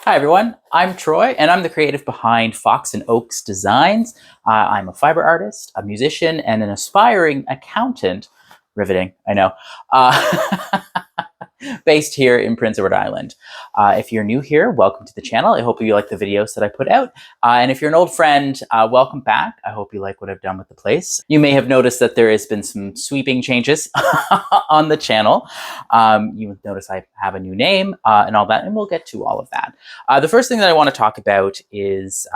Hi everyone, I'm Troy and I'm the creative behind Fox and Oaks Designs. I'm a fiber artist, a musician, and an aspiring accountant. Riveting, I know. Based here in Prince Edward Island. If you're new here, welcome to the channel. I hope you like the videos that I put out. And if you're an old friend, welcome back. I hope you like what I've done with the place. You may have noticed that there has been some sweeping changes on the channel. You notice I have a new name and all that, and we'll get to all of that. The first thing that I want to talk about is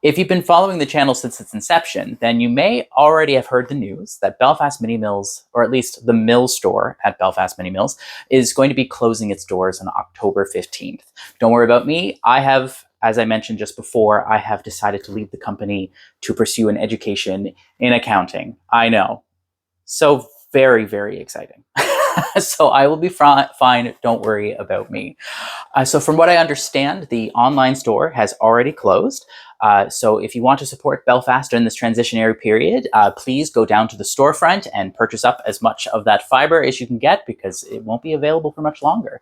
if you've been following the channel since its inception, then you may already have heard the news that Belfast Mini Mills, or at least the Mill store at Belfast Mini Mills, is going to be closing its doors on October 15th. Don't worry about me. I have, as I mentioned just before, I have decided to leave the company to pursue an education in accounting. I know. So very, very exciting. So I will be fine. Don't worry about me. So from what I understand, the online store has already closed. So if you want to support Belfast in this transitionary period, please go down to the storefront and purchase up as much of that fiber as you can get, because it won't be available for much longer.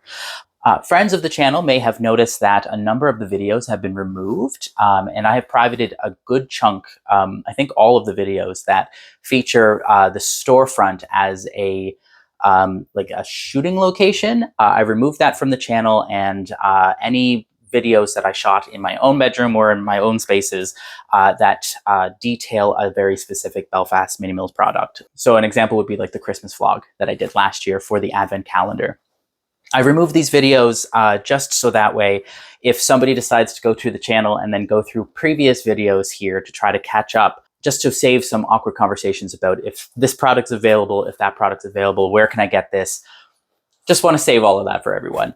Friends of the channel may have noticed that a number of the videos have been removed, and I have privated a good chunk, I think all of the videos that feature the storefront as a like a shooting location. I removed that from the channel, and any videos that I shot in my own bedroom or in my own spaces that detail a very specific Belfast Mini Mills product. So an example would be like the Christmas vlog that I did last year for the Advent calendar. I removed these videos just so that way, if somebody decides to go through the channel and then go through previous videos here to try to catch up, just to save some awkward conversations about if this product's available, if that product's available, where can I get this? Just want to save all of that for everyone.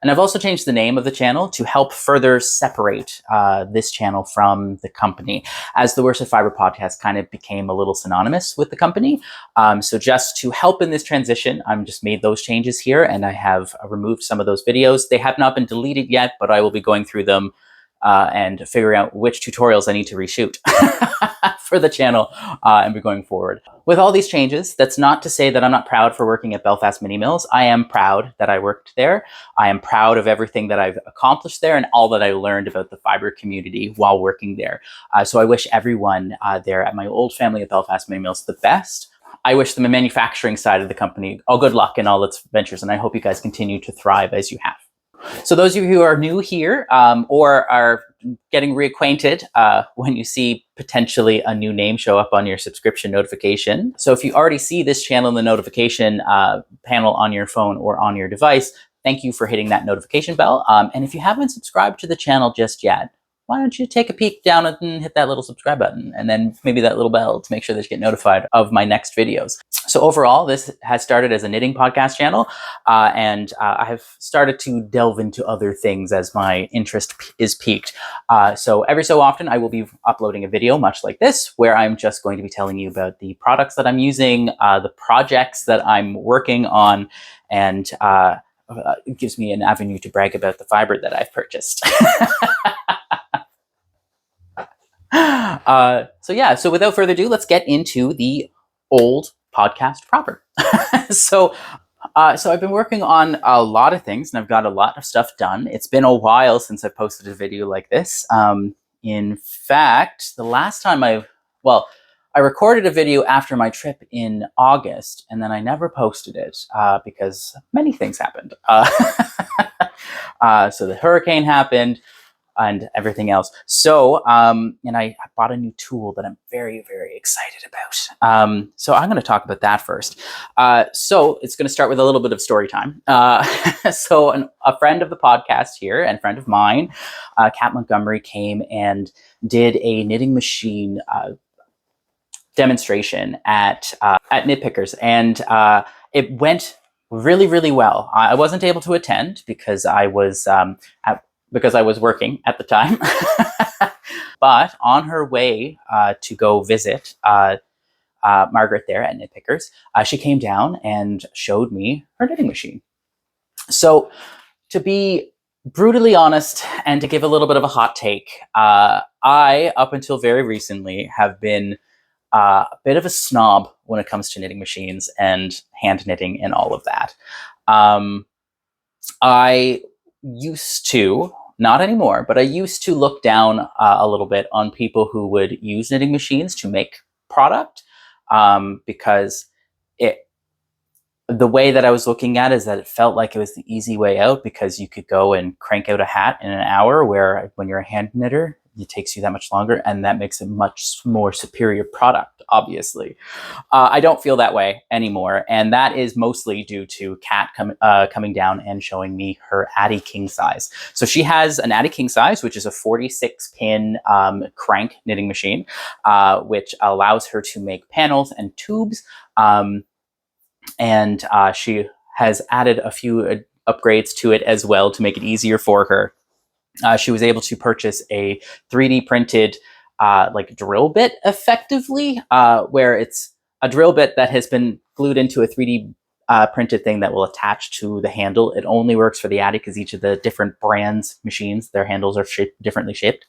And I've also changed the name of the channel to help further separate this channel from the company, as the Worsted Fibre podcast kind of became a little synonymous with the company. So just to help in this transition, I'm just made those changes here, and I have removed some of those videos. They have not been deleted yet, but I will be going through them and figuring out which tutorials I need to reshoot for the channel and be going forward. With all these changes, that's not to say that I'm not proud for working at Belfast Mini Mills. I am proud that I worked there. I am proud of everything that I've accomplished there and all that I learned about the fiber community while working there. So I wish everyone there at my old family at Belfast Mini Mills the best. I wish them a manufacturing side of the company all good luck in all its ventures, and I hope you guys continue to thrive as you have. So those of you who are new here or are getting reacquainted when you see potentially a new name show up on your subscription notification. So if you already see this channel in the notification panel on your phone or on your device, thank you for hitting that notification bell. And if you haven't subscribed to the channel just yet, why don't you take a peek down and hit that little subscribe button, and then maybe that little bell to make sure that you get notified of my next videos. So overall, this has started as a knitting podcast channel, and I have started to delve into other things as my interest is piqued. So every so often, I will be uploading a video much like this, where I'm just going to be telling you about the products that I'm using, the projects that I'm working on, and it gives me an avenue to brag about the fiber that I've purchased. So without further ado, let's get into the old podcast proper. So I've been working on a lot of things, and I've got a lot of stuff done. It's been a while since I posted a video like this. In fact, the last time I recorded a video after my trip in August, and then I never posted it because many things happened. So the hurricane happened and everything else. So, and I bought a new tool that I'm very, very excited about. So I'm going to talk about that first. So it's going to start with a little bit of story time. So a friend of the podcast here and friend of mine, Kat Montgomery, came and did a knitting machine demonstration at Nitpickers, and it went really, really well. I wasn't able to attend because I was working at the time. But on her way to go visit Margaret there at Nitpickers, she came down and showed me her knitting machine. So to be brutally honest and to give a little bit of a hot take, I, up until very recently, have been a bit of a snob when it comes to knitting machines and hand knitting and all of that. I used to not anymore, but I used to look down a little bit on people who would use knitting machines to make product, because the way that I was looking at it is that it felt like it was the easy way out, because you could go and crank out a hat in an hour, where when you're a hand knitter, it takes you that much longer, and that makes a much more superior product, obviously. I don't feel that way anymore, and that is mostly due to Kat coming down and showing me her Addy King size. So she has an Addy King size, which is a 46-pin crank knitting machine, which allows her to make panels and tubes. And she has added a few upgrades to it as well to make it easier for her. She was able to purchase a 3D printed like drill bit, effectively, where it's a drill bit that has been glued into a 3D printed thing that will attach to the handle. It only works for the Addy because each of the different brands machines, their handles are differently shaped.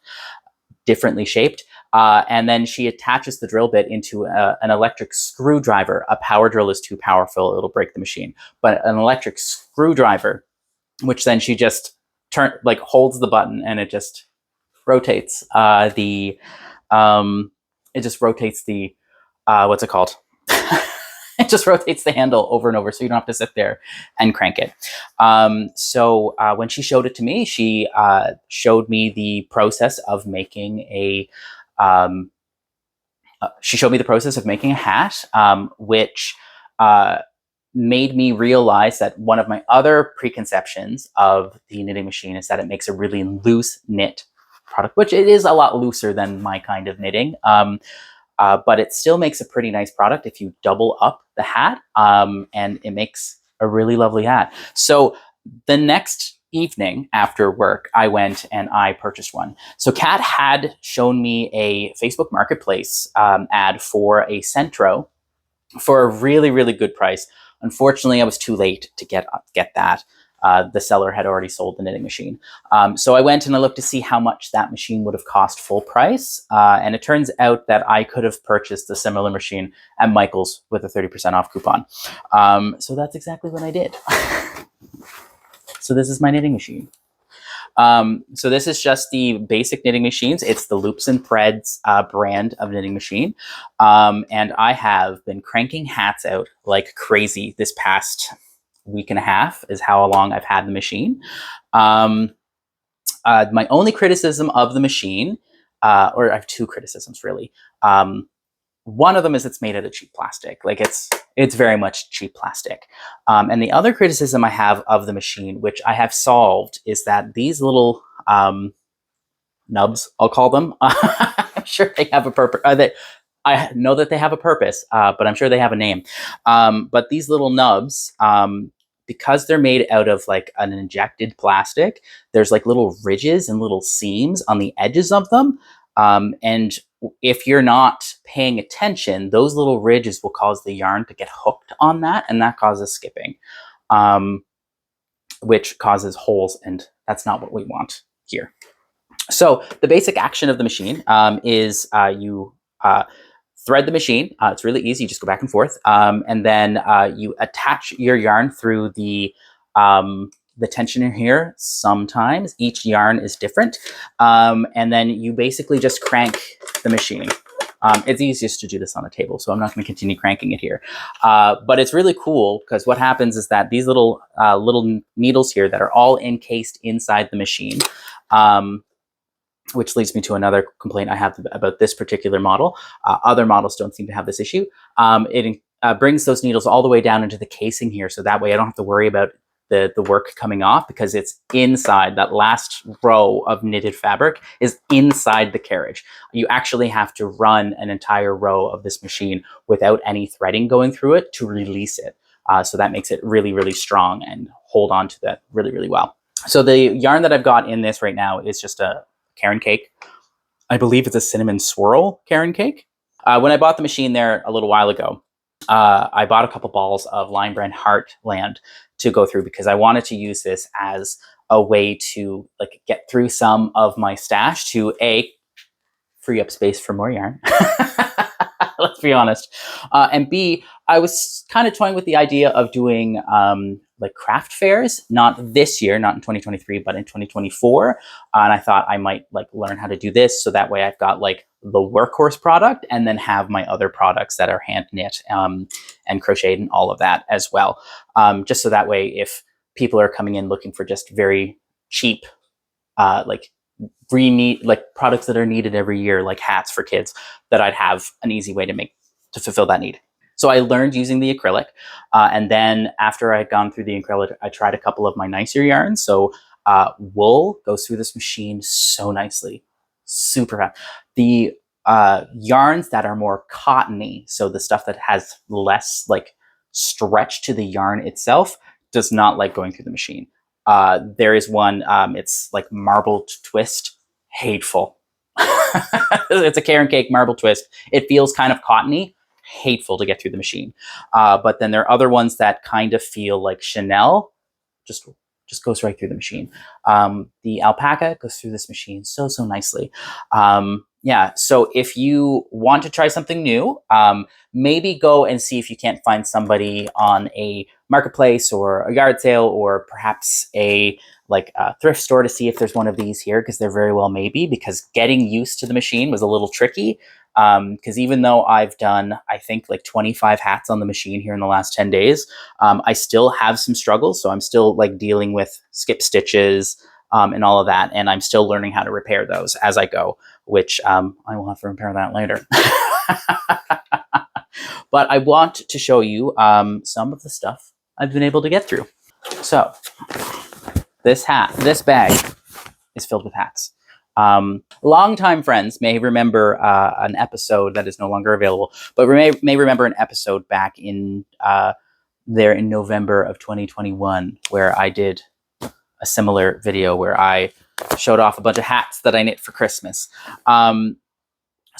And then she attaches the drill bit into an electric screwdriver. A power drill is too powerful, it'll break the machine. But an electric screwdriver, which then she just holds the button, and it just rotates it just rotates the what's it called? It just rotates the handle over and over, so you don't have to sit there and crank it. So when she showed it to me, she showed me the process of making a hat, which made me realize that one of my other preconceptions of the knitting machine is that it makes a really loose knit product, which it is a lot looser than my kind of knitting. But it still makes a pretty nice product if you double up the hat, and it makes a really lovely hat. So the next evening after work, I went and I purchased one. So Kat had shown me a Facebook Marketplace ad for a Centro for a really, really good price. Unfortunately, I was too late to get that. The seller had already sold the knitting machine. So I went and I looked to see how much that machine would have cost full price. And it turns out that I could have purchased a similar machine at Michael's with a 30% off coupon. So that's exactly what I did. So this is my knitting machine. So this is just the basic knitting machines. It's the Loops and Threads brand of knitting machine. And I have been cranking hats out like crazy this past week and a half is how long I've had the machine. My only criticism of the machine, or I have two criticisms really. One of them is it's made out of cheap plastic. Like it's very much cheap plastic. And the other criticism I have of the machine, which I have solved, is that these little nubs, I'll call them, I'm sure they have a purpose. I know that they have a purpose, but I'm sure they have a name. But these little nubs, because they're made out of like an injected plastic, there's like little ridges and little seams on the edges of them. And if you're not paying attention, those little ridges will cause the yarn to get hooked on that, and that causes skipping, which causes holes, and that's not what we want here. So the basic action of the machine is you thread the machine. It's really easy. You just go back and forth, and then you attach your yarn through the tensioner here. Sometimes each yarn is different, and then you basically just crank the machine. It's easiest to do this on a table, so I'm not going to continue cranking it here. But it's really cool because what happens is that these little needles here that are all encased inside the machine, which leads me to another complaint I have about this particular model. Other models don't seem to have this issue. It brings those needles all the way down into the casing here, so that way I don't have to worry about the work coming off, because it's inside. That last row of knitted fabric is inside the carriage. You actually have to run an entire row of this machine without any threading going through it to release it. So that makes it really, really strong and hold on to that really, really well. So the yarn that I've got in this right now is just a Caron cake. I believe it's a cinnamon swirl Caron cake. When I bought the machine there a little while ago, I bought a couple balls of Line Brand Heartland to go through, because I wanted to use this as a way to like get through some of my stash to free up space for more yarn. Let's be honest. And B, I was kind of toying with the idea of doing like craft fairs, not this year, not in 2023, but in 2024. And I thought I might like learn how to do this. So that way I've got like the workhorse product and then have my other products that are hand knit and crocheted and all of that as well. Just so that way, if people are coming in looking for just very cheap, like like products that are needed every year, like hats for kids, that I'd have an easy way to fulfill that need. So I learned using the acrylic. And then after I had gone through the acrylic, I tried a couple of my nicer yarns. So wool goes through this machine so nicely, super fast. The yarns that are more cottony, so the stuff that has less like stretch to the yarn itself, does not like going through the machine. There is one, it's like marbled twist, hateful. It's a carrot cake marble twist. It feels kind of cottony, hateful to get through the machine. But then there are other ones that kind of feel like Chanel, just goes right through the machine. The alpaca goes through this machine so nicely. Yeah, so if you want to try something new, maybe go and see if you can't find somebody on a marketplace or a yard sale, or perhaps a thrift store to see if there's one of these here, because there very well may be, because getting used to the machine was a little tricky. Because even though I've done, I think, like 25 hats on the machine here in the last 10 days, I still have some struggles. So I'm still like dealing with skip stitches and all of that. And I'm still learning how to repair those as I go, which I will have to repair that later. But I want to show you some of the stuff I've been able to get through. So this bag is filled with hats. Longtime friends may remember an episode that is no longer available, but may remember an episode back in there in November of 2021 where I did a similar video where I showed off a bunch of hats that I knit for Christmas.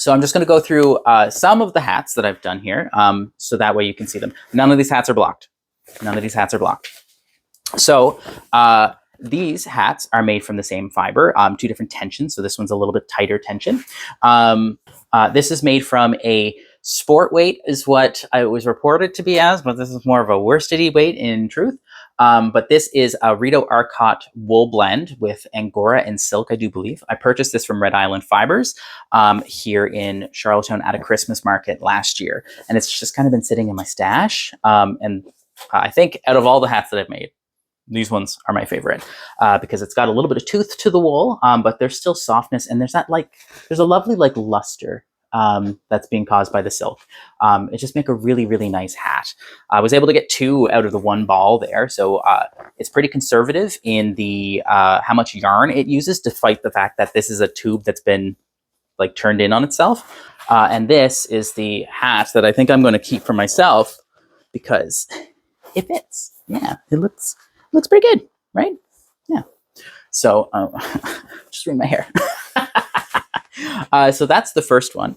So I'm just going to go through some of the hats that I've done here, so that way you can see them. None of these hats are blocked. None of these hats are blocked. So these hats are made from the same fiber, 2 different tensions. So this one's a little bit tighter tension. This is made from a sport weight, is what I was reported to be as, but this is more of a worsted weight in truth. But this is a Rito Arcot wool blend with Angora and silk, I do believe. I purchased this from Red Island Fibers here in Charlottetown at a Christmas market last year. And it's just kind of been sitting in my stash. And I think out of all the hats that I've made, these ones are my favorite because it's got a little bit of tooth to the wool, but there's still softness, and there's a lovely like luster that's being caused by the silk. It just make a really nice hat. I was able to get 2 out of the 1 ball there, so it's pretty conservative in the how much yarn it uses, despite the fact that this is a tube that's been like turned in on itself. And this is the hat that I think I'm going to keep for myself because it fits. Yeah, it looks pretty good, right? Yeah. So just ruined my hair. So that's the first one.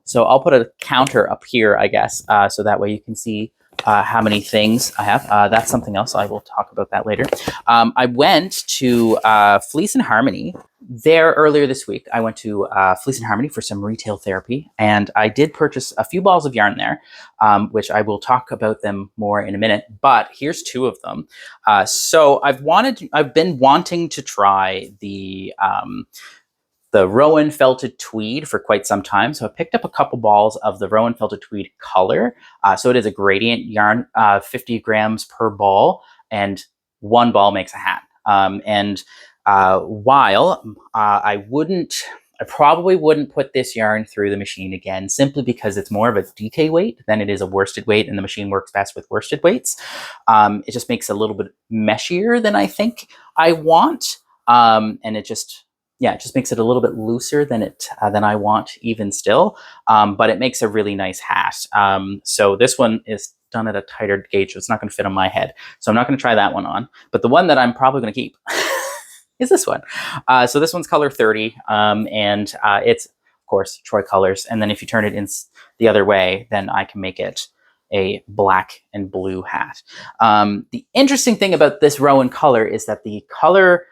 So I'll put a counter up here, I guess, so that way you can see how many things I have. That's something else. I will talk about that later. I went to Fleece and Harmony there earlier this week. I went to Fleece and Harmony for some retail therapy, and I did purchase a few balls of yarn there, which I will talk about them more in a minute. But here's 2 of them. So I've been wanting to try the Rowan felted tweed for quite some time. So I picked up a couple balls of the Rowan felted tweed color. So it is a gradient yarn, 50 grams per ball, and 1 ball makes a hat. While I probably wouldn't put this yarn through the machine again, simply because it's more of a DK weight than it is a worsted weight, and the machine works best with worsted weights. It just makes it a little bit meshier than I think I want. And it just makes it a little bit looser than I want even still. But it makes a really nice hat. So this one is done at a tighter gauge, so it's not going to fit on my head. So I'm not going to try that one on. But the one that I'm probably going to keep is this one. So this one's color 30, and it's, of course, Troy colors. And then if you turn it in the other way, then I can make it a black and blue hat. The interesting thing about this Rowan color is that the color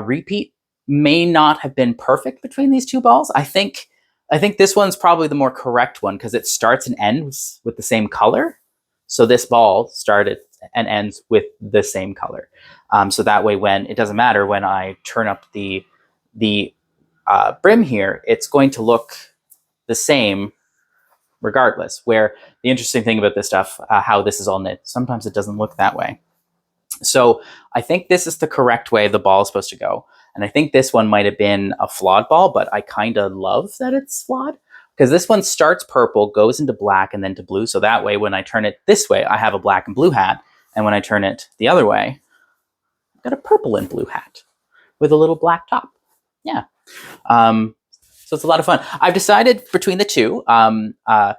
repeat may not have been perfect between these 2 balls. I think this one's probably the more correct one because it starts and ends with the same color. So this ball started and ends with the same color. So that way, when it doesn't matter when I turn up the brim here, it's going to look the same regardless. Where the interesting thing about this stuff, how this is all knit, sometimes it doesn't look that way. So I think this is the correct way the ball is supposed to go. And I think this one might have been a flawed ball, but I kind of love that it's flawed, because this one starts purple, goes into black, and then to blue. So that way, when I turn it this way, I have a black and blue hat. And when I turn it the other way, I've got a purple and blue hat with a little black top. Yeah. So it's a lot of fun. I've decided between the two, I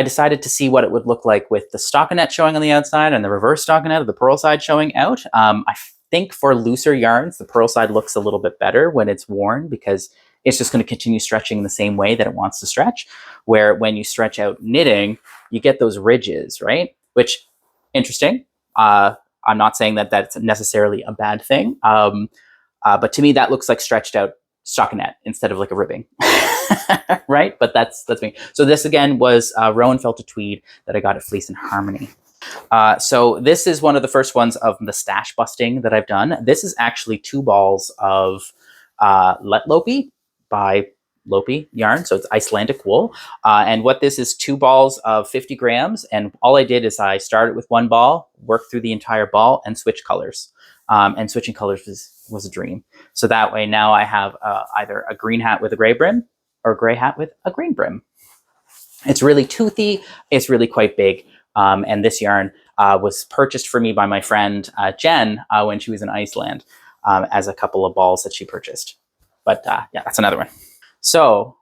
decided to see what it would look like with the stockinette showing on the outside and the reverse stockinette of the purl side showing out. I think for looser yarns, the purl side looks a little bit better when it's worn, because it's just going to continue stretching in the same way that it wants to stretch. Where when you stretch out knitting, you get those ridges, right? Which, interesting. I'm not saying that that's necessarily a bad thing. But to me, that looks like stretched out stockinette instead of like a ribbing. Right? But that's me. So this again was Rowan Felted Tweed that I got at Fleece and Harmony. So this is one of the first ones of the stash busting that I've done. This is actually 2 balls of Let Lopi by Lopi yarn. So it's Icelandic wool. And what this is, 2 balls of 50 grams. And all I did is I started with 1 ball, worked through the entire ball, and switch colors. And switching colors was a dream. So that way now I have either a green hat with a gray brim or a gray hat with a green brim. It's really toothy. It's really quite big. And this yarn was purchased for me by my friend Jen when she was in Iceland as a couple of balls that she purchased. But yeah, that's another one. So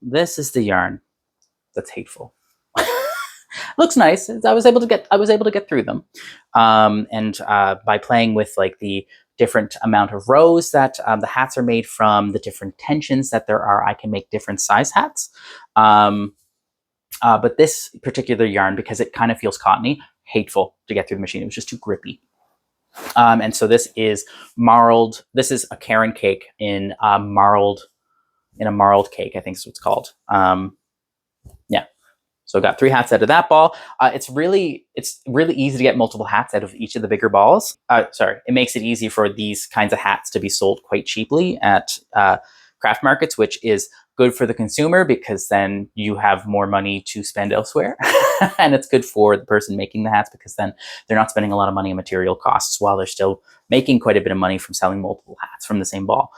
this is the yarn that's hateful. Looks nice. I was able to get through them, and by playing with like the different amount of rows that the hats are made from, the different tensions that there are, I can make different size hats. But this particular yarn, because it kind of feels cottony, hateful to get through the machine. It was just too grippy. And so this is marled. This is a Karen cake in a marled cake, I think is what it's called. Yeah. So I got 3 hats out of that ball. It's really easy to get multiple hats out of each of the bigger balls. It makes it easy for these kinds of hats to be sold quite cheaply at craft markets, which is good for the consumer, because then you have more money to spend elsewhere. And it's good for the person making the hats, because then they're not spending a lot of money on material costs while they're still making quite a bit of money from selling multiple hats from the same ball.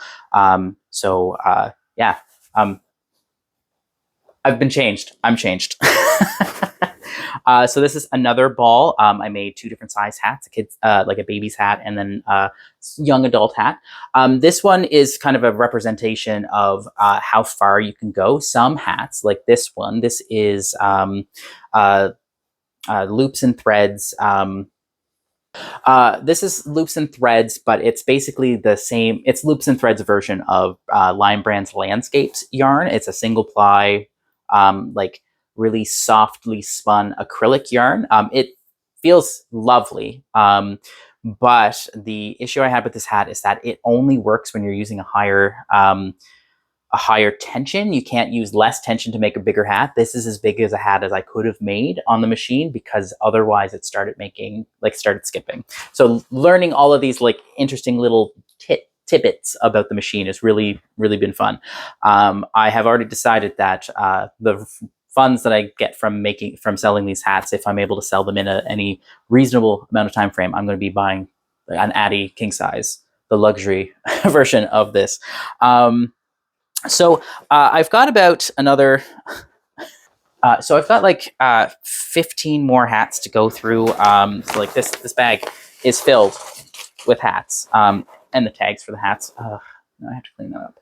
Yeah. I've been changed. I'm changed. So this is another ball. I made 2 different size hats, a kid's, like a baby's hat, and then a young adult hat. This one is kind of a representation of how far you can go. Some hats, like this one, this is loops and threads. This is loops and threads, but it's basically the same. It's loops and threads version of Lime Brand's Landscapes yarn. It's a single ply, like really softly spun acrylic yarn. It feels lovely. But the issue I had with this hat is that it only works when you're using a higher tension. You can't use less tension to make a bigger hat. This is as big as a hat as I could have made on the machine, because otherwise it started skipping. So learning all of these like interesting little tidbits about the machine has really, really been fun. I have already decided that the funds that I get from selling these hats, if I'm able to sell them in any reasonable amount of time frame, I'm going to be buying an Addy king size, the luxury version of this. So I've got about another. So I've got like 15 more hats to go through. So like this bag is filled with hats, and the tags for the hats. I have to clean that up.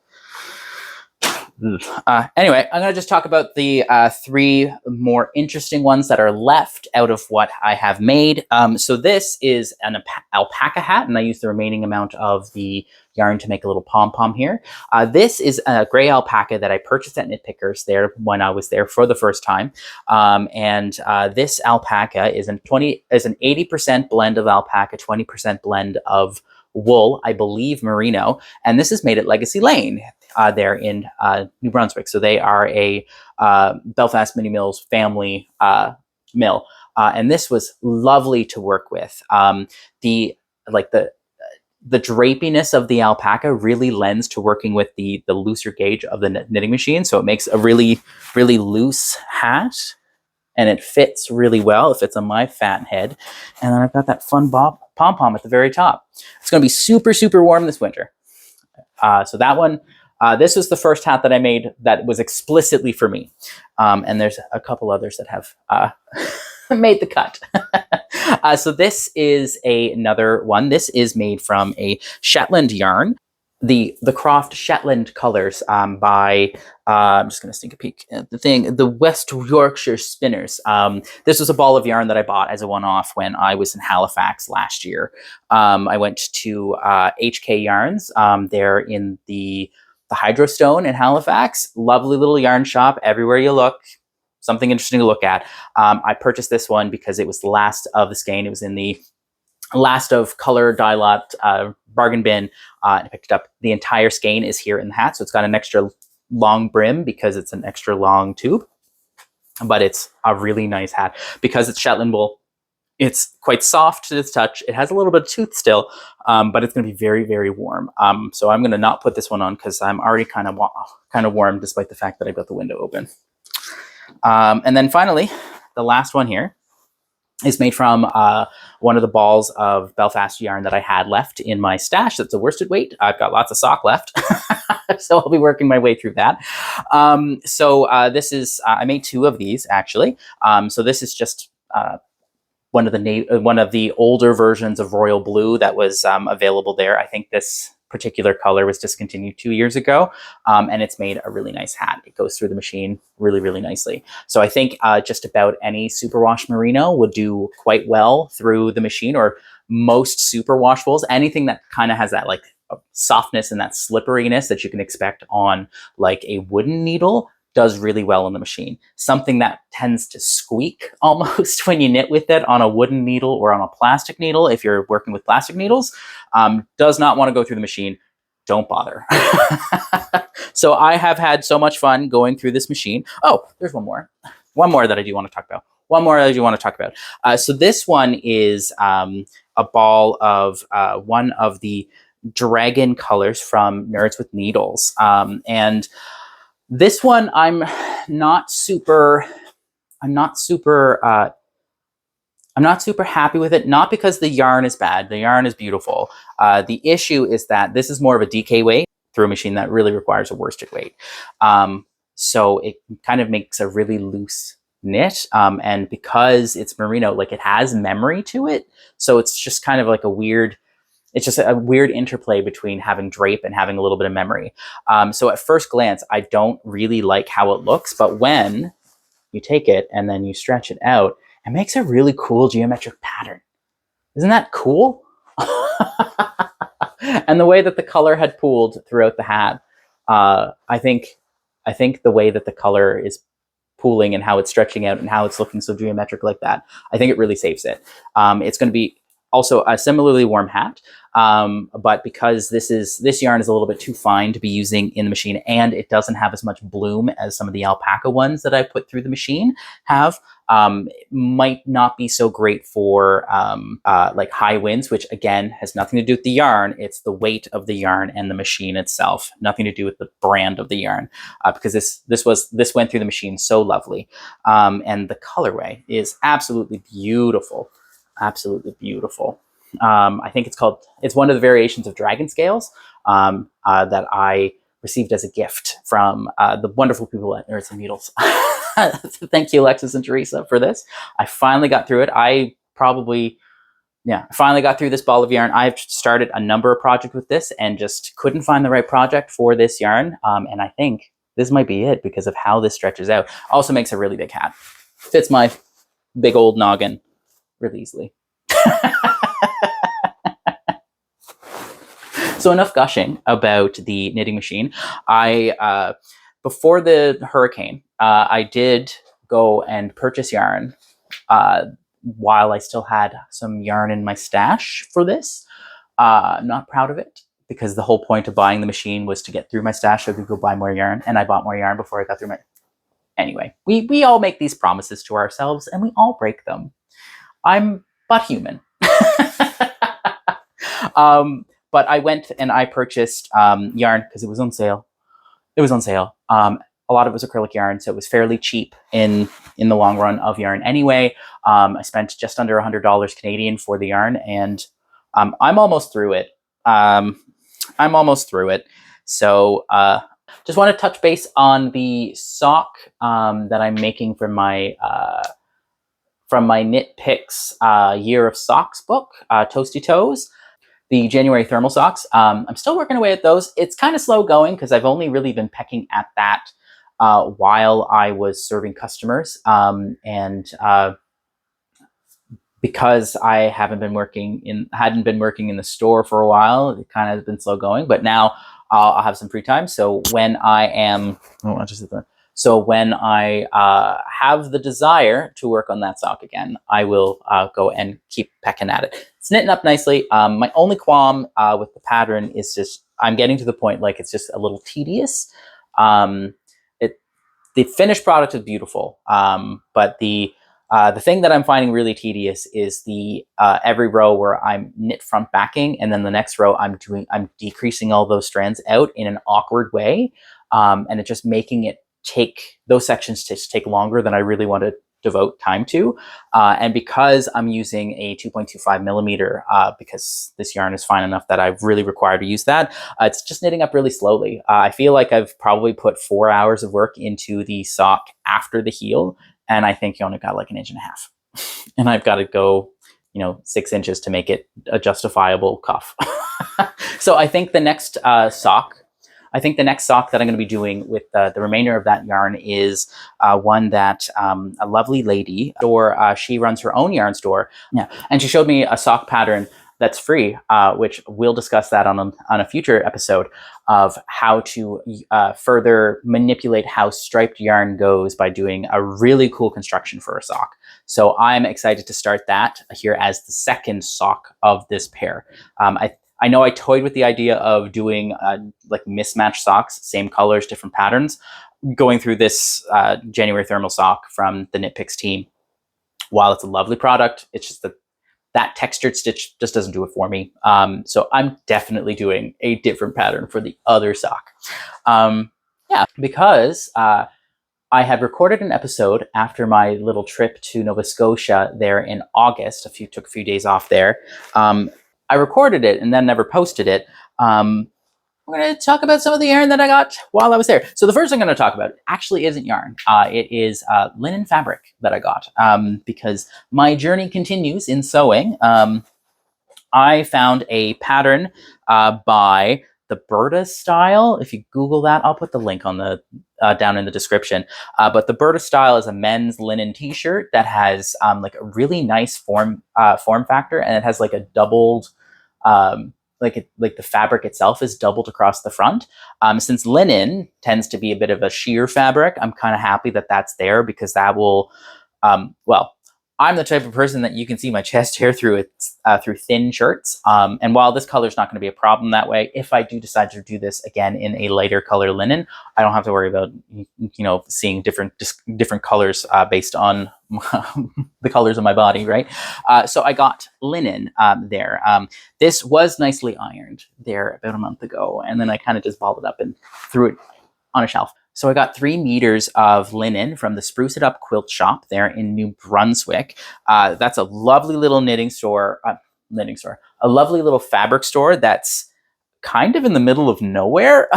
Anyway, I'm going to just talk about the 3 more interesting ones that are left out of what I have made. So this is an alpaca hat, and I used the remaining amount of the yarn to make a little pom-pom here. This is a gray alpaca that I purchased at Knit Pickers there when I was there for the first time. This alpaca is an 80% blend of alpaca, 20% blend of wool, I believe merino, and this is made at Legacy Lane there in New Brunswick. So they are a Belfast Mini Mills family mill. and this was lovely to work with. The drapiness of the alpaca really lends to working with the looser gauge of the knitting machine, so it makes a really, really loose hat, and it fits really well. It fits on my fat head, and then I've got that fun pom-pom at the very top. It's going to be super, super warm this winter. So that one, this was the first hat that I made that was explicitly for me, and there's a couple others that have made the cut. So this is another one. This is made from a Shetland yarn. The Croft Shetland colors by, I'm just going to sneak a peek at the thing, the West Yorkshire Spinners. This was a ball of yarn that I bought as a one-off when I was in Halifax last year. I went to HK Yarns. They're in the Hydrostone in Halifax. Lovely little yarn shop. Everywhere you look, something interesting to look at. I purchased this one because it was the last of the skein. It was in the last of color dye lot bargain bin. I picked it up. The entire skein is here in the hat, so it's got an extra long brim because it's an extra long tube, but it's a really nice hat. Because it's Shetland wool, it's quite soft to the touch. It has a little bit of tooth still, but it's going to be very, very warm. So I'm going to not put this one on because I'm already kind of warm, despite the fact that I've got the window open. And then finally, the last one here is made from one of the balls of Belfast yarn that I had left in my stash. That's a worsted weight. I've got lots of sock left, so I'll be working my way through that. This is, I made 2 of these actually. So this is just one of the older versions of Royal Blue that was available there. I think this particular color was discontinued 2 years ago, and it's made a really nice hat. It goes through the machine really, really nicely. So I think just about any superwash merino would do quite well through the machine, or most superwash wools. Anything that kind of has that like softness and that slipperiness that you can expect on like a wooden needle does really well in the machine. Something that tends to squeak almost when you knit with it on a wooden needle or on a plastic needle, if you're working with plastic needles, does not want to go through the machine. Don't bother. So I have had so much fun going through this machine. Oh, there's one more that I do want to talk about. So this one is a ball of one of the dragon colors from Nerds with Needles. And this one, I'm not super happy with it. Not because the yarn is bad. The yarn is beautiful. The issue is that this is more of a DK weight through a machine that really requires a worsted weight. So it kind of makes a really loose knit. And because it's merino, like it has memory to it. So it's just kind of like it's just a weird interplay between having drape and having a little bit of memory. So at first glance, I don't really like how it looks, but when you take it and then you stretch it out, it makes a really cool geometric pattern. Isn't that cool? And the way that the color had pooled throughout the hat, I think the way that the color is pooling and how it's stretching out and how it's looking so geometric like that, I think it really saves it. It's going to be also a similarly warm hat, but because this yarn is a little bit too fine to be using in the machine, and it doesn't have as much bloom as some of the alpaca ones that I put through the machine have, might not be so great for like high winds, which again has nothing to do with the yarn. It's the weight of the yarn and the machine itself, nothing to do with the brand of the yarn, because this went through the machine so lovely, and the colorway is absolutely beautiful. Absolutely beautiful. I think it's one of the variations of dragon scales that I received as a gift from the wonderful people at Nerds and Needles. Thank you, Alexis and Teresa, for this. I finally got through it. I finally got through this ball of yarn. I've started a number of projects with this and just couldn't find the right project for this yarn. And I think this might be it because of how this stretches out. Also makes a really big hat. Fits my big old noggin really easily. So enough gushing about the knitting machine. Before the hurricane, I did go and purchase yarn while I still had some yarn in my stash for this. I'm not proud of it because the whole point of buying the machine was to get through my stash so I could go buy more yarn, and I bought more yarn before I got through Anyway, we all make these promises to ourselves and we all break them. I'm but human. But I went and I purchased yarn because it was on sale. It was on sale. A lot of it was acrylic yarn, so it was fairly cheap in the long run of yarn anyway. I spent just under $100 Canadian for the yarn, and I'm almost through it. So just want to touch base on the sock that I'm making from my Knit Picks Year of Socks book, Toasty Toes. The January thermal socks. I'm still working away at those. It's kind of slow going because I've only really been pecking at that while I was serving customers. And because I hadn't been working in the store for a while, it kind of has been slow going. But now I'll have some free time. So when I have the desire to work on that sock again, I will go and keep pecking at it. It's knitting up nicely. My only qualm with the pattern is just I'm getting to the point like it's just a little tedious. The finished product is beautiful, but the thing that I'm finding really tedious is the every row where I'm knit front backing, and then the next row I'm decreasing all those strands out in an awkward way, and it's just making it take those sections to take longer than I really want to devote time to. And because I'm using a 2.25 millimeter, because this yarn is fine enough that I've really required to use that, it's just knitting up really slowly. I feel like I've probably put 4 hours of work into the sock after the heel, and I think you only got like 1.5 inches. And I've got to go, 6 inches to make it a justifiable cuff. So I think the next sock that I'm going to be doing with the remainder of that yarn is one that a lovely lady, or she runs her own yarn store. Yeah, and she showed me a sock pattern that's free, which we'll discuss that on a future episode of how to further manipulate how striped yarn goes by doing a really cool construction for a sock. So I'm excited to start that here as the second sock of this pair. I know I toyed with the idea of doing like mismatched socks, same colors, different patterns, going through this January thermal sock from the Knit Picks team. While it's a lovely product, it's just that textured stitch just doesn't do it for me. So I'm definitely doing a different pattern for the other sock. Yeah, because I had recorded an episode after my little trip to Nova Scotia there in August. Took a few days off there. I recorded it and then never posted it. We're going to talk about some of the yarn that I got while I was there. So the first thing I'm going to talk about actually isn't yarn. It is linen fabric that I got because my journey continues in sewing. I found a pattern by the Berta style. If you Google that, I'll put the link on the down in the description. But the Berta style is a men's linen t-shirt that has like a really nice form factor, and it has like a doubled like the fabric itself is doubled across the front. Since linen tends to be a bit of a sheer fabric, I'm kind of happy that that's there because that will, well, I'm the type of person that you can see my chest hair through thin shirts. And while this color is not going to be a problem that way, if I do decide to do this again in a lighter color linen, I don't have to worry about seeing different colors based on the colors of my body, right? So I got linen there. This was nicely ironed there about a month ago, and then I kind of just balled it up and threw it on a shelf. So I got 3 meters of linen from the Spruce It Up Quilt Shop there in New Brunswick. That's a lovely little a lovely little fabric store that's kind of in the middle of nowhere.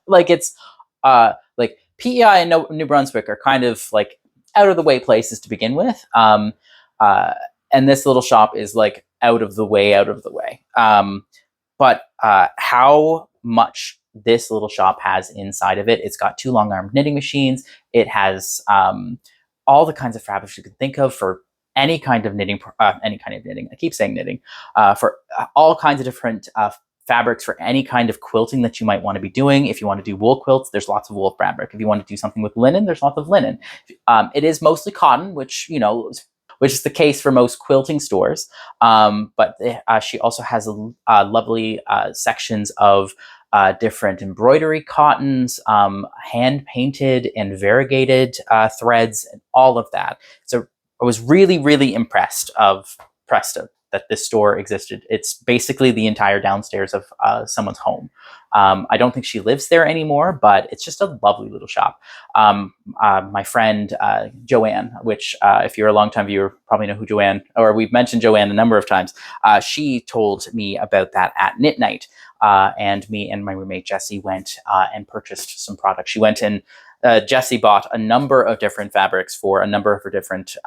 Like it's like PEI and New Brunswick are kind of like out of the way places to begin with. And this little shop is like out of the way. But how much this little shop has inside of it. It's got 2 long-armed knitting machines. It has all the kinds of fabrics you can think of for any kind of knitting. I keep saying knitting. For all kinds of different fabrics for any kind of quilting that you might want to be doing. If you want to do wool quilts, there's lots of wool fabric. If you want to do something with linen, there's lots of linen. It is mostly cotton, which is the case for most quilting stores. But she also has lovely sections of different embroidery cottons, hand-painted and variegated threads, and all of that. So I was really, really impressed of Presto, that this store existed. It's basically the entire downstairs of someone's home. I don't think she lives there anymore, but it's just a lovely little shop. My friend Joanne, which if you're a longtime viewer, probably know who Joanne, or we've mentioned Joanne a number of times. She told me about that at Knit Night, and me and my roommate Jessie went and purchased some products. She went and Jessie bought a number of different fabrics for a number of her different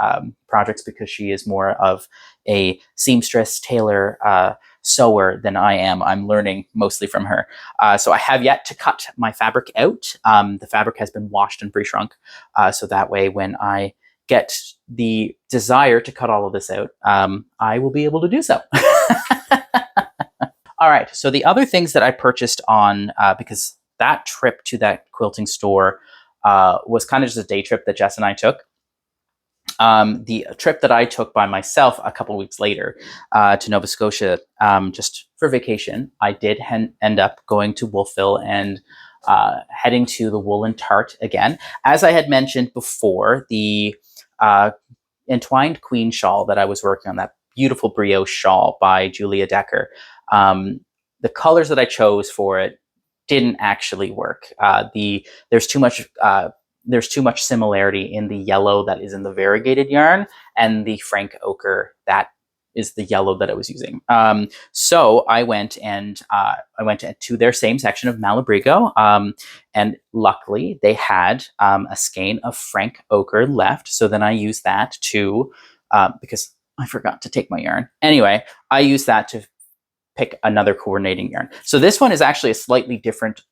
projects, because she is more of a seamstress, tailor, sewer than I am. I'm learning mostly from her. So I have yet to cut my fabric out. The fabric has been washed and pre-shrunk. So that way, when I get the desire to cut all of this out, I will be able to do so. All right. So the other things that I purchased on, because that trip to that quilting store was kind of just a day trip that Jess and I took. The trip that I took by myself a couple weeks later to Nova Scotia, just for vacation, I did end up going to Wolfville and heading to the Woolen Tart again. As I had mentioned before, the entwined queen shawl that I was working on, that beautiful brioche shawl by Julia Decker, the colors that I chose for it didn't actually work. There's too much similarity in the yellow that is in the variegated yarn and the Frank ochre that is the yellow that I was using. So I went to their same section of Malabrigo, and luckily they had a skein of Frank ochre left. So then I used that to, because I forgot to take my yarn. Anyway, I used that to pick another coordinating yarn. So this one is actually a slightly different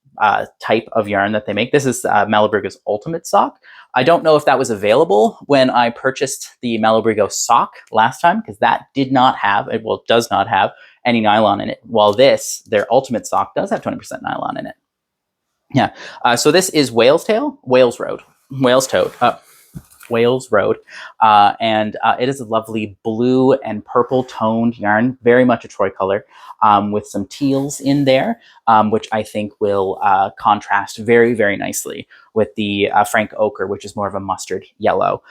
type of yarn that they make. This is Malabrigo's Ultimate Sock. I don't know if that was available when I purchased the Malabrigo sock last time, because that does not have any nylon in it, while their Ultimate Sock, does have 20% nylon in it. Yeah. So this is Wales Road, and it is a lovely blue and purple toned yarn, very much a Troy color, with some teals in there, which I think will contrast very, very nicely with the Frank ochre, which is more of a mustard yellow,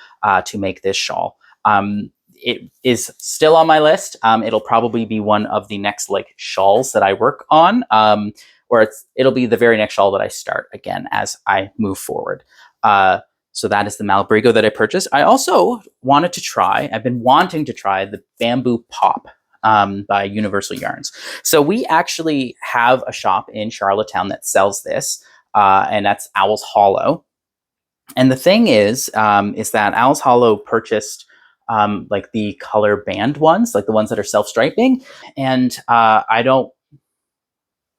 to make this shawl. It is still on my list. It'll probably be one of the next shawls that I work on, or it'll be the very next shawl that I start again as I move forward. So that is the Malabrigo that I purchased. I also I've been wanting to try the Bamboo Pop by Universal Yarns. So we actually have a shop in Charlottetown that sells this, and that's Owl's Hollow. And the thing is that Owl's Hollow purchased the color band ones, like the ones that are self-striping. And I don't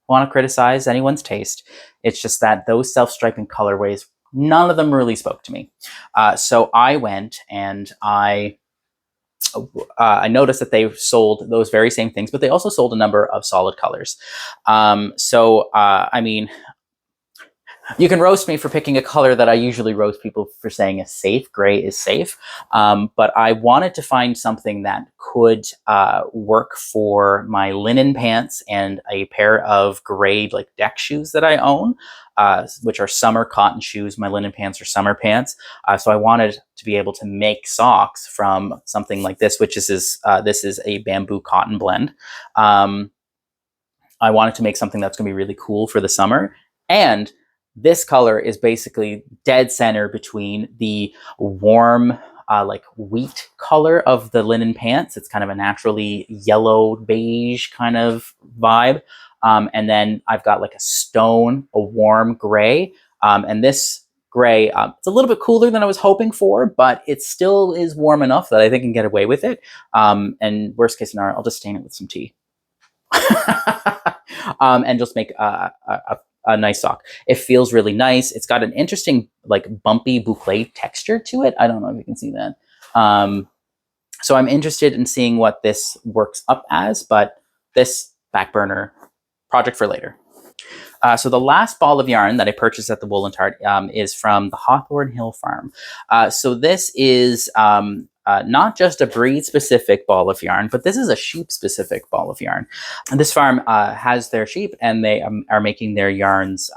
want to criticize anyone's taste. It's just that those self-striping colorways, none of them really spoke to me. So I went and I noticed that they sold those very same things, but they also sold a number of solid colors. I mean, you can roast me for picking a color that I usually roast people for saying is safe. Gray is safe. But I wanted to find something that could work for my linen pants and a pair of gray deck shoes that I own, which are summer cotton shoes. My linen pants are summer pants. So I wanted to be able to make socks from something like this, which is this is a bamboo cotton blend. I wanted to make something that's going to be really cool for the summer. And this color is basically dead center between the warm, wheat color of the linen pants. It's kind of a naturally yellow beige kind of vibe. And then I've got a warm gray. And this gray, it's a little bit cooler than I was hoping for, but it still is warm enough that I think I can get away with it. And worst case scenario, I'll just stain it with some tea. And just make a nice sock. It feels really nice. It's got an interesting bumpy boucle texture to it. I don't know if you can see that. So I'm interested in seeing what this works up as, but this back burner project for later. So the last ball of yarn that I purchased at the Woolen Tart is from the Hawthorne Hill Farm. So this is not just a breed-specific ball of yarn, but this is a sheep-specific ball of yarn. And this farm has their sheep, and they are making their yarns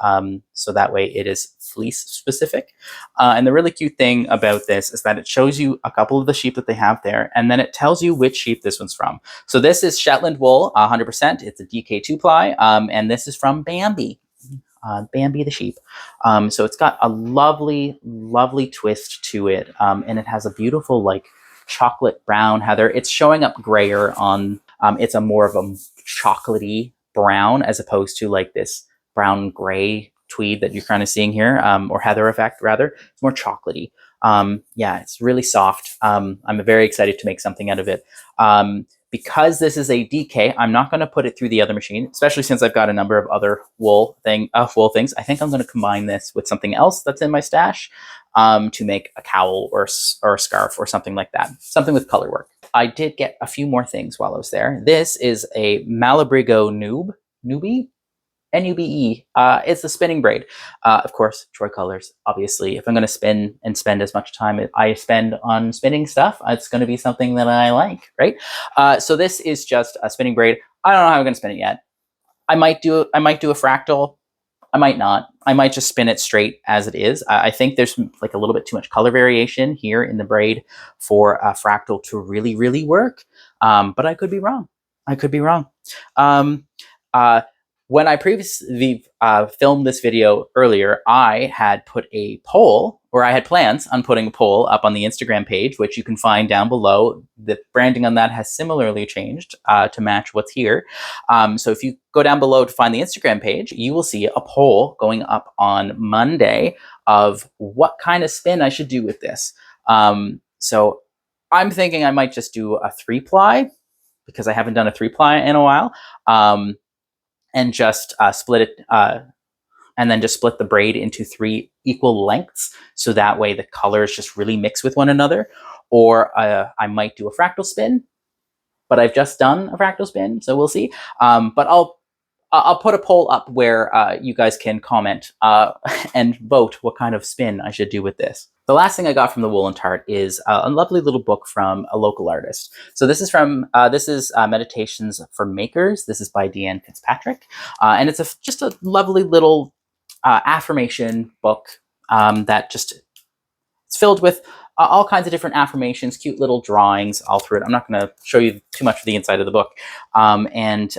so that way it is fleece-specific. And the really cute thing about this is that it shows you a couple of the sheep that they have there, and then it tells you which sheep this one's from. So this is Shetland wool, 100%. It's a DK 2-ply, and this is from Bambi. Bambi the sheep. So it's got a lovely, lovely twist to it, and it has a beautiful like chocolate brown heather. It's showing up grayer on, it's a more of a chocolatey brown as opposed to like this brown gray tweed that you're kind of seeing here, or heather effect rather. It's more chocolatey. Yeah, it's really soft. I'm very excited to make something out of it. Because this is a DK, I'm not going to put it through the other machine, especially since I've got a number of other wool things. I think I'm going to combine this with something else that's in my stash to make a cowl or a scarf or something like that, something with color work. I did get a few more things while I was there. This is a Malabrigo Nubie. Nube. It's a spinning braid. Of course, Troy colors, obviously. If I'm going to spin and spend as much time as I spend on spinning stuff, it's going to be something that I like, right? So this is just a spinning braid. I don't know how I'm going to spin it yet. I might do a fractal. I might not. I might just spin it straight as it is. I think there's like a little bit too much color variation here in the braid for a fractal to really, really work. But I could be wrong. I could be wrong. When I previously filmed this video earlier, I had put a poll, or I had plans on putting a poll up on the Instagram page, which you can find down below. The branding on that has similarly changed to match what's here. So if you go down below to find the Instagram page, you will see a poll going up on Monday of what kind of spin I should do with this. So I'm thinking I might just do a 3-ply because I haven't done a 3-ply in a while. And just split it, and then just split the braid into 3 equal lengths. So that way the colors just really mix with one another. Or I might do a fractal spin, but I've just done a fractal spin, so we'll see. But I'll put a poll up where you guys can comment and vote what kind of spin I should do with this. The last thing I got from the Woolen Tart is a lovely little book from a local artist. So this is from Meditations for Makers. This is by Deanne Fitzpatrick, and it's just a lovely little affirmation book that just it's filled with all kinds of different affirmations, cute little drawings all through it. I'm not going to show you too much of the inside of the book, and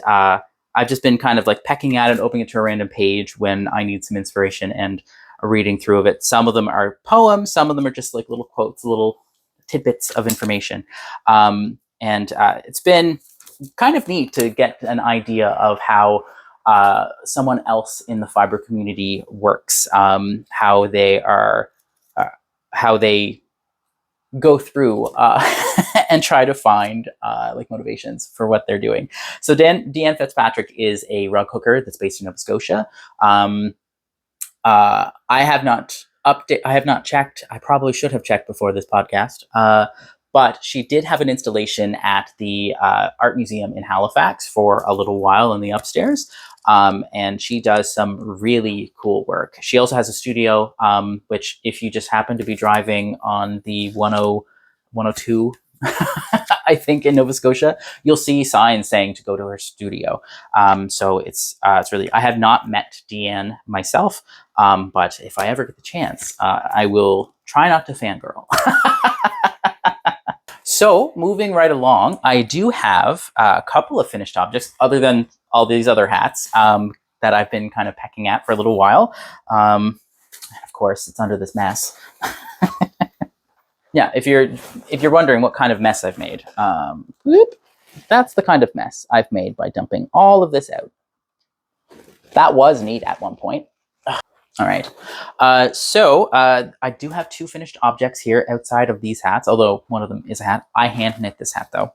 I've just been kind of like pecking at it, opening it to a random page when I need some inspiration and reading through of it. Some of them are poems, some of them are just like little quotes, little tidbits of information. And it's been kind of neat to get an idea of how someone else in the Fibre community works, how they go through and try to find like motivations for what they're doing. So Deanne Fitzpatrick is a rug hooker that's based in Nova Scotia. I have not checked. I probably should have checked before this podcast. But she did have an installation at the Art Museum in Halifax for a little while in the upstairs. And she does some really cool work. She also has a studio, which if you just happen to be driving on the 102, I think in Nova Scotia, you'll see signs saying to go to her studio. So it's really, I have not met Deanne myself, but if I ever get the chance, I will try not to fangirl. So moving right along, I do have a couple of finished objects other than all these other hats that I've been kind of pecking at for a little while. And of course, it's under this mess. Yeah, if you're wondering what kind of mess I've made, that's the kind of mess I've made by dumping all of this out. That was neat at one point. All right, so I do have 2 finished objects here outside of these hats, although one of them is a hat. I hand knit this hat though.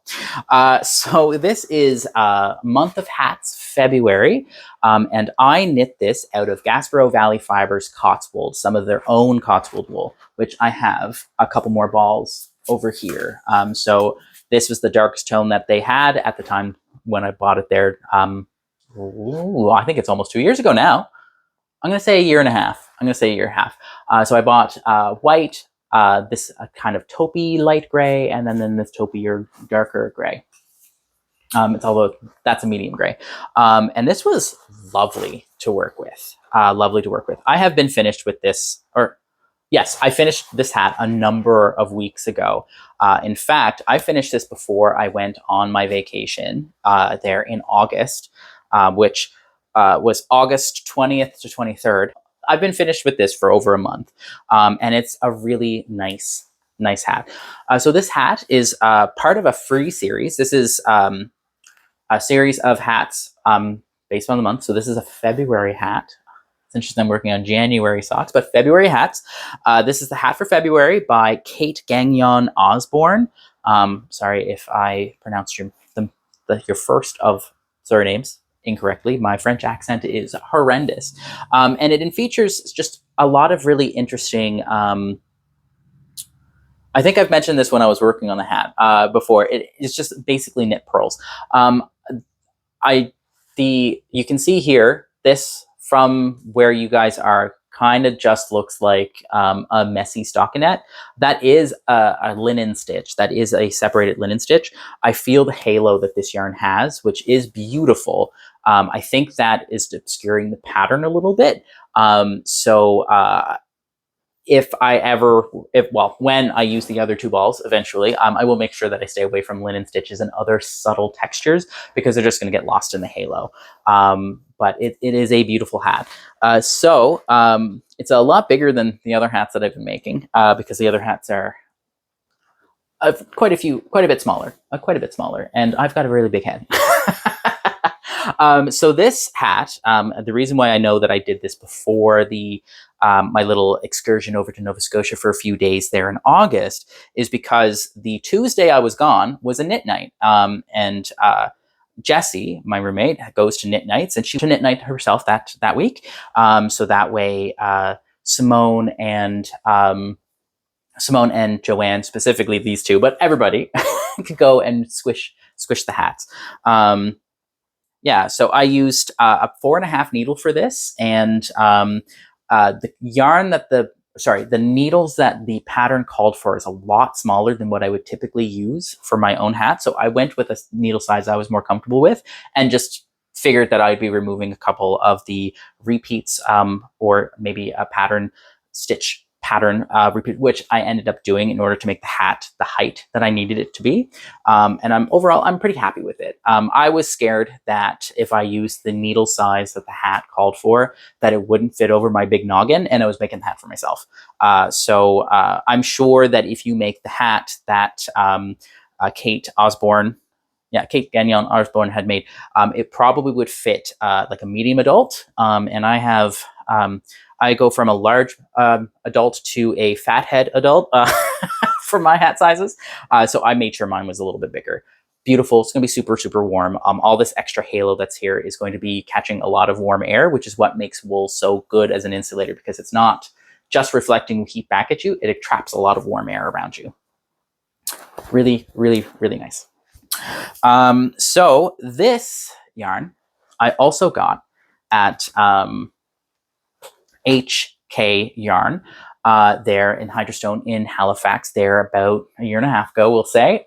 So this is month of hats, February, and I knit this out of Gaspereau Valley Fibres Cotswold, some of their own Cotswold wool, which I have a couple more balls over here. So this was the darkest tone that they had at the time when I bought it there. I think it's almost 2 years ago now. I'm going to say a year and a half. So I bought white, this kind of taupey light gray, and then this taupier darker gray. Although that's a medium gray. And this was lovely to work with. Lovely to work with. I have been finished with this, or yes, I finished this hat a number of weeks ago. In fact, I finished this before I went on my vacation there in August, which was August 20th to 23rd. I've been finished with this for over a month, and it's a really nice hat. So this hat is part of a free series. This is a series of hats based on the month. So this is a February hat. It's interesting I'm working on January socks, but February hats. This is the hat for February by Gagnon Osborne. Sorry if I pronounced your first of surnames incorrectly. My French accent is horrendous. And it features just a lot of really interesting... I think I've mentioned this when I was working on the hat before. It's just basically knit pearls. You can see here, this from where you guys are kind of just looks like a messy stockinette. That is a linen stitch. That is a separated linen stitch. I feel the halo that this yarn has, which is beautiful. I think that is obscuring the pattern a little bit. When I use the other two balls eventually, I will make sure that I stay away from linen stitches and other subtle textures because they're just going to get lost in the halo. But it is a beautiful hat. It's a lot bigger than the other hats that I've been making because the other hats are quite a bit smaller, and I've got a really big head. So this hat, the reason why I know that I did this before my little excursion over to Nova Scotia for a few days there in August is because the Tuesday I was gone was a knit night. And Jessie, my roommate, goes to knit nights, and she to knit night herself that week. So that way, Simone and Joanne, specifically these two, but everybody could go and squish the hats. Yeah, so I used a 4.5 needle for this, and the needles that the pattern called for is a lot smaller than what I would typically use for my own hat. So I went with a needle size I was more comfortable with, and just figured that I'd be removing a couple of the repeats, or maybe a stitch pattern repeat, which I ended up doing in order to make the hat the height that I needed it to be. And I'm pretty happy with it. I was scared that if I used the needle size that the hat called for, that it wouldn't fit over my big noggin, and I was making the hat for myself. So I'm sure that if you make the hat that Kate Gagnon Osborne had made, it probably would fit like a medium adult. And I go from a large adult to a fathead adult for my hat sizes. So I made sure mine was a little bit bigger. Beautiful. It's going to be super, super warm. All this extra halo that's here is going to be catching a lot of warm air, which is what makes wool so good as an insulator, because it's not just reflecting heat back at you. It traps a lot of warm air around you. Really, really, really nice. So this yarn I also got at HK Yarn there in Hydrostone in Halifax there about a year and a half ago, we'll say.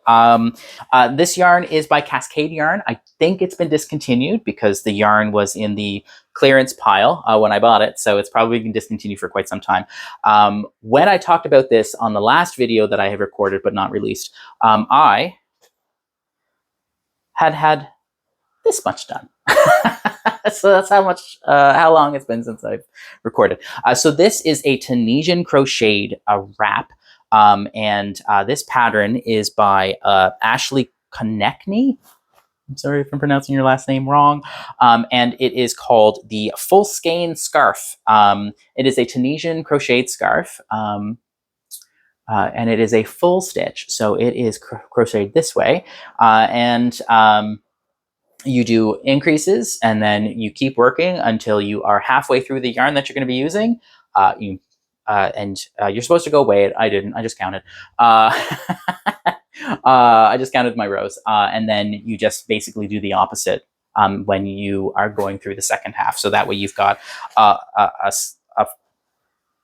This yarn is by Cascade Yarn. I think it's been discontinued because the yarn was in the clearance pile when I bought it, so it's probably been discontinued for quite some time. When I talked about this on the last video that I had recorded but not released, I had this much done. So that's how long it's been since I've recorded. So this is a Tunisian crocheted wrap, and this pattern is by Ashlea Konecny. I'm sorry if I'm pronouncing your last name wrong. And it is called the Full Skein Scarf. It is a Tunisian crocheted scarf, and it is a full stitch. So it is crocheted this way, and you do increases, and then you keep working until you are halfway through the yarn that you're going to be using. You're supposed to go weigh it. I didn't. I just counted. I just counted my rows, and then you just basically do the opposite when you are going through the second half. So that way you've got a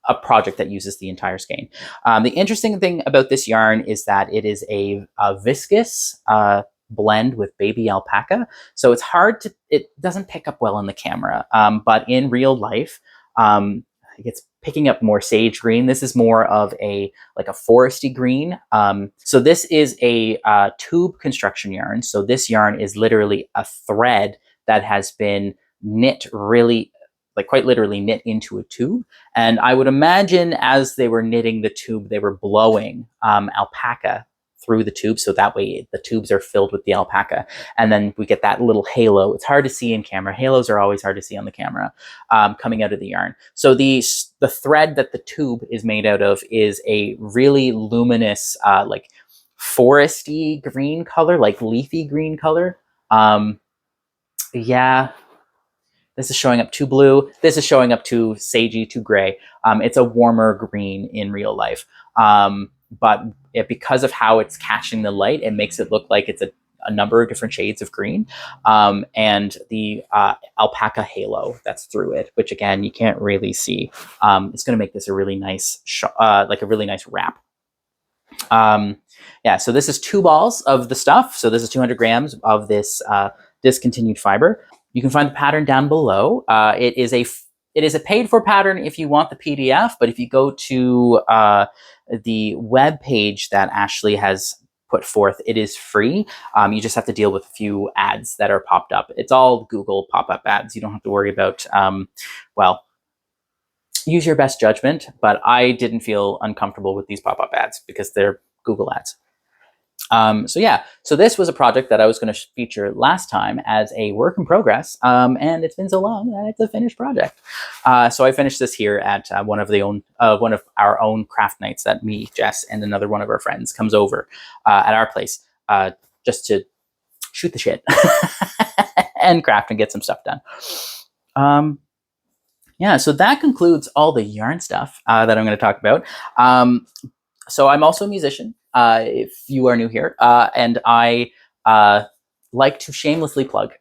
a project that uses the entire skein. The interesting thing about this yarn is that it is a viscous blend with baby alpaca. So it's hard to, it doesn't pick up well in the camera, but in real life, it's picking up more sage green. This is more of a like a foresty green. So this is a tube construction yarn. So this yarn is literally a thread that has been knit really, like quite literally knit into a tube. And I would imagine as they were knitting the tube, they were blowing alpaca through the tube, so that way the tubes are filled with the alpaca, and then we get that little halo. It's hard to see in camera. Halos are always hard to see on the camera coming out of the yarn. So the thread that the tube is made out of is a really luminous, like foresty green color, like leafy green color. Yeah, this is showing up too blue. This is showing up too sagey, too gray. It's a warmer green in real life. But because of how it's catching the light, it makes it look like it's a number of different shades of green, and the alpaca halo that's through it, which again you can't really see. It's going to make this a really nice, like a really nice wrap. Yeah, so this is 2 balls of the stuff. So this is 200 grams of this discontinued fiber. You can find the pattern down below. It is a paid for pattern if you want the PDF, but if you go to the web page that Ashlea has put forth, it is free. You just have to deal with a few ads that are popped up. It's all Google pop-up ads. You don't have to worry about, well, use your best judgment, but I didn't feel uncomfortable with these pop-up ads because they're Google ads. So yeah, so this was a project that I was going to feature last time as a work in progress, and it's been so long that it's a finished project. So I finished this here at one of our own craft nights that me, Jess, and another one of our friends comes over at our place just to shoot the shit and craft and get some stuff done. Yeah, so that concludes all the yarn stuff that I'm going to talk about. So I'm also a musician. If you are new here, and I like to shamelessly plug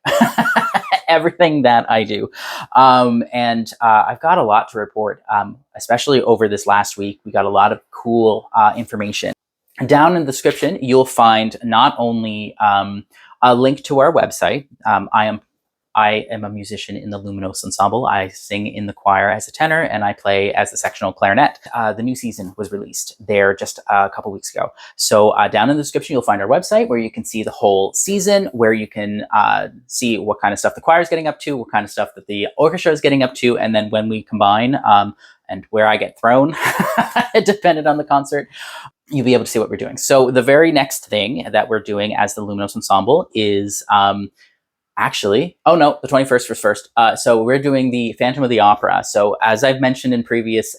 everything that I do. And I've got a lot to report, especially over this last week. We got a lot of cool information. Down in the description, you'll find not only a link to our website. I am a musician in the Luminos Ensemble. I sing in the choir as a tenor, and I play as a sectional clarinet. The new season was released there just a couple weeks ago. So down in the description, you'll find our website where you can see the whole season, where you can see what kind of stuff the choir is getting up to, what kind of stuff that the orchestra is getting up to, and then when we combine and where I get thrown, depending on the concert, you'll be able to see what we're doing. So the very next thing that we're doing as the Luminos Ensemble is... actually, oh no, the 21st was first. So we're doing the Phantom of the Opera. So as I've mentioned in previous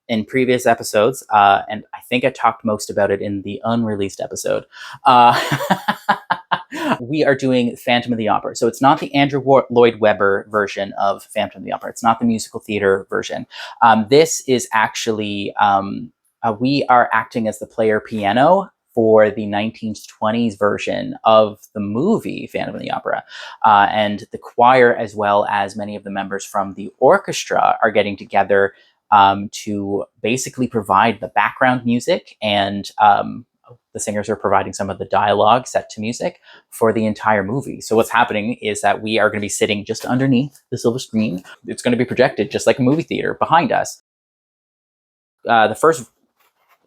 episodes, and I think I talked most about it in the unreleased episode, we are doing Phantom of the Opera. So it's not the Andrew Lloyd Webber version of Phantom of the Opera. It's not the musical theater version. This is actually, we are acting as the player piano for the 1920s version of the movie Phantom of the Opera. And the choir, as well as many of the members from the orchestra, are getting together to basically provide the background music, and the singers are providing some of the dialogue set to music for the entire movie. So what's happening is that we are going to be sitting just underneath the silver screen. It's going to be projected just like a movie theater behind us. The first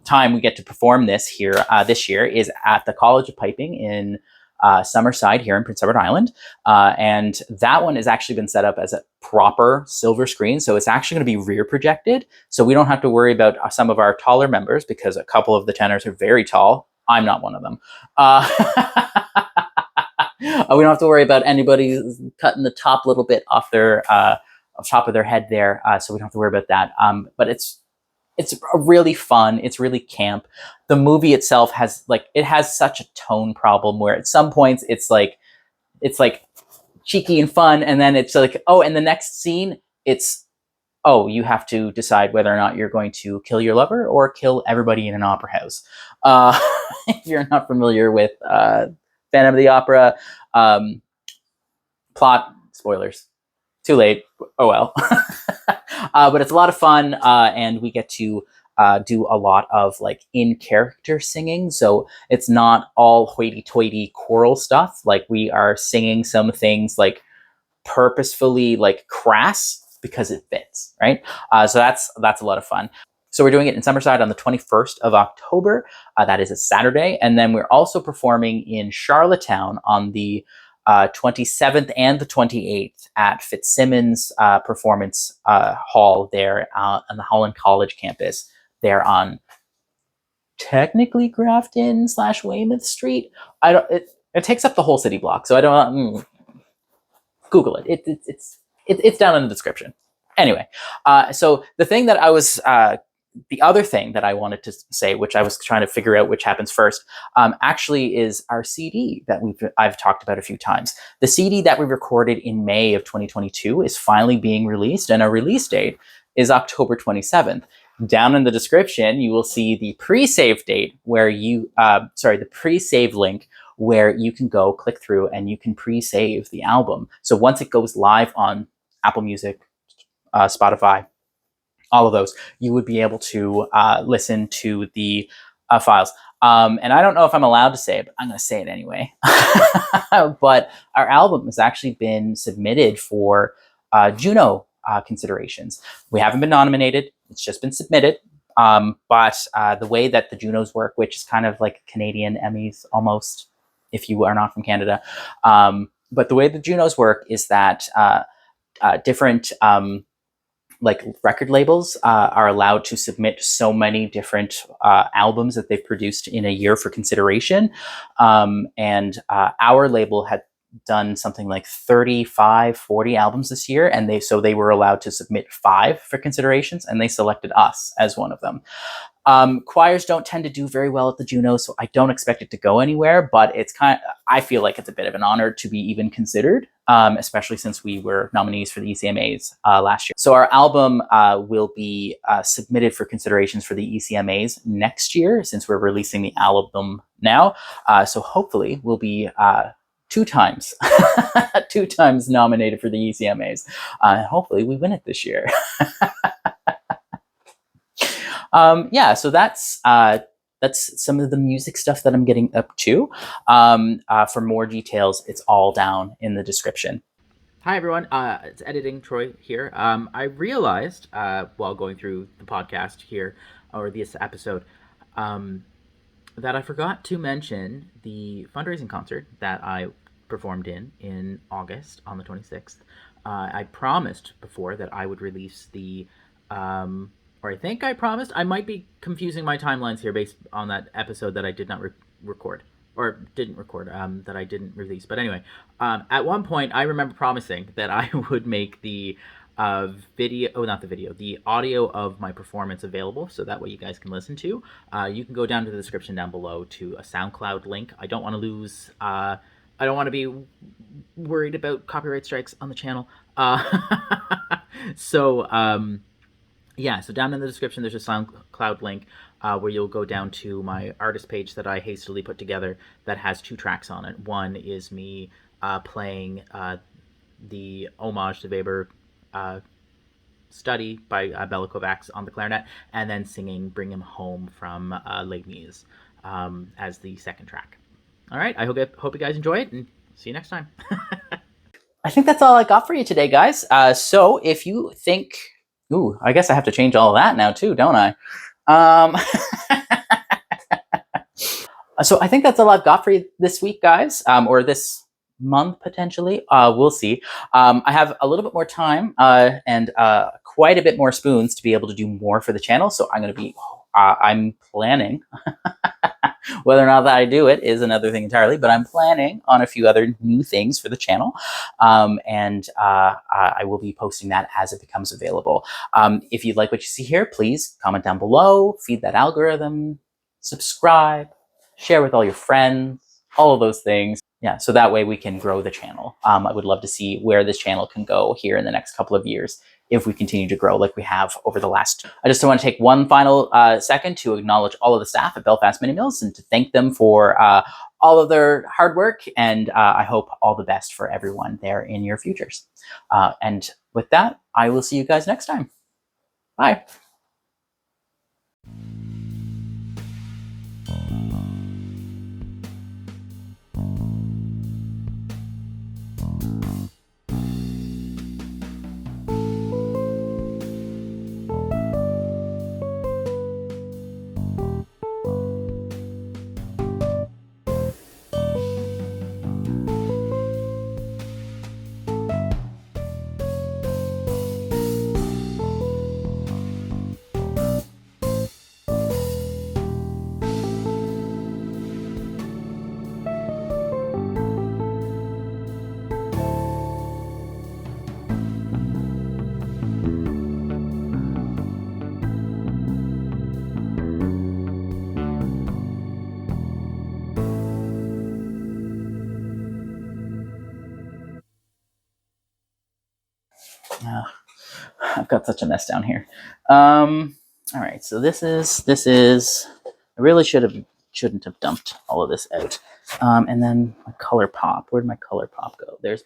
time we get to perform this here this year is at the College of Piping in Summerside here in Prince Edward Island. And that one has actually been set up as a proper silver screen. So it's actually going to be rear projected. So we don't have to worry about some of our taller members, because a couple of the tenors are very tall. I'm not one of them. We don't have to worry about anybody cutting the top little bit off their top of their head there. So we don't have to worry about that. But it's really fun. It's really camp. The movie itself has such a tone problem where at some points it's like cheeky and fun, and then it's like, oh, and the next scene it's, oh, you have to decide whether or not you're going to kill your lover or kill everybody in an opera house. If you're not familiar with Phantom of the Opera, plot spoilers. Too late. Oh well. But it's a lot of fun, and we get to do a lot of like in-character singing. So it's not all hoity-toity choral stuff. Like we are singing some things like purposefully like crass because it fits, right? So that's a lot of fun. So we're doing it in Summerside on the 21st of October. That is a Saturday. And then we're also performing in Charlottetown on the 27th and the 28th at Fitzsimmons Performance Hall there on the Holland College campus there on technically Grafton / Weymouth Street. It takes up the whole city block. So I don't, Google it. It's down in the description. Anyway, so the thing that I was, the other thing that I wanted to say, which I was trying to figure out which happens first, actually is our CD that I've talked about a few times. The CD that we recorded in May of 2022 is finally being released, and our release date is October 27th. Down in the description, you will see the pre-save date where you, the pre-save link where you can go click through and you can pre-save the album. So once it goes live on Apple Music, Spotify, all of those, you would be able to listen to the files. And I don't know if I'm allowed to say it, but I'm going to say it anyway. But our album has actually been submitted for Juno considerations. We haven't been nominated. It's just been submitted. But the way that the Junos work, which is kind of like Canadian Emmys almost, if you are not from Canada. But the way the Junos work is that different like record labels are allowed to submit so many different albums that they've produced in a year for consideration. And our label had done something like 35, 40 albums this year. And they were allowed to submit 5 for considerations, and they selected us as one of them. Choirs don't tend to do very well at the Junos, so I don't expect it to go anywhere, but I feel like it's a bit of an honor to be even considered, especially since we were nominees for the ECMAs last year. So our album will be submitted for considerations for the ECMAs next year, since we're releasing the album now. So hopefully we'll be 2 times nominated for the ECMAs. Hopefully we win it this year. So that's some of the music stuff that I'm getting up to. For more details, it's all down in the description. Hi, everyone. It's Editing Troy here. I realized while going through the podcast here, or this episode, that I forgot to mention the fundraising concert that I performed in August on the 26th. I promised before that I would release the... or I think I promised. I might be confusing my timelines here based on that episode that I did not record. Or didn't record, that I didn't release. But anyway, at one point, I remember promising that I would make the the audio of my performance available, so that way you guys can listen to. You can go down to the description down below to a SoundCloud link. I don't want to lose... I don't want to be worried about copyright strikes on the channel. So down in the description, there's a SoundCloud link where you'll go down to my artist page that I hastily put together that has 2 tracks on it. One is me playing the homage to Weber study by Bela Kovacs on the clarinet, and then singing Bring Him Home from Les Mis as the second track. All right, I hope you guys enjoy it, and see you next time. I think that's all I got for you today, guys. So if you think... Ooh, I guess I have to change all of that now too, don't I? So I think that's all I've got for you this week, guys, or this month potentially. We'll see. I have a little bit more time and quite a bit more spoons to be able to do more for the channel. So I'm planning... Whether or not that I do it is another thing entirely, but I'm planning on a few other new things for the channel, and I will be posting that as it becomes available. If you like what you see here, please comment down below, feed that algorithm, subscribe, share with all your friends, all of those things. Yeah, so that way we can grow the channel. I would love to see where this channel can go here in the next couple of years if we continue to grow like we have over the last... I just want to take one final second to acknowledge all of the staff at Belfast Mini Mills and to thank them for all of their hard work, and I hope all the best for everyone there in your futures. And with that, I will see you guys next time. Bye. I've got such a mess down here. All right, so this is. I really shouldn't have dumped all of this out. And then my color pop. Where'd my color pop go? There's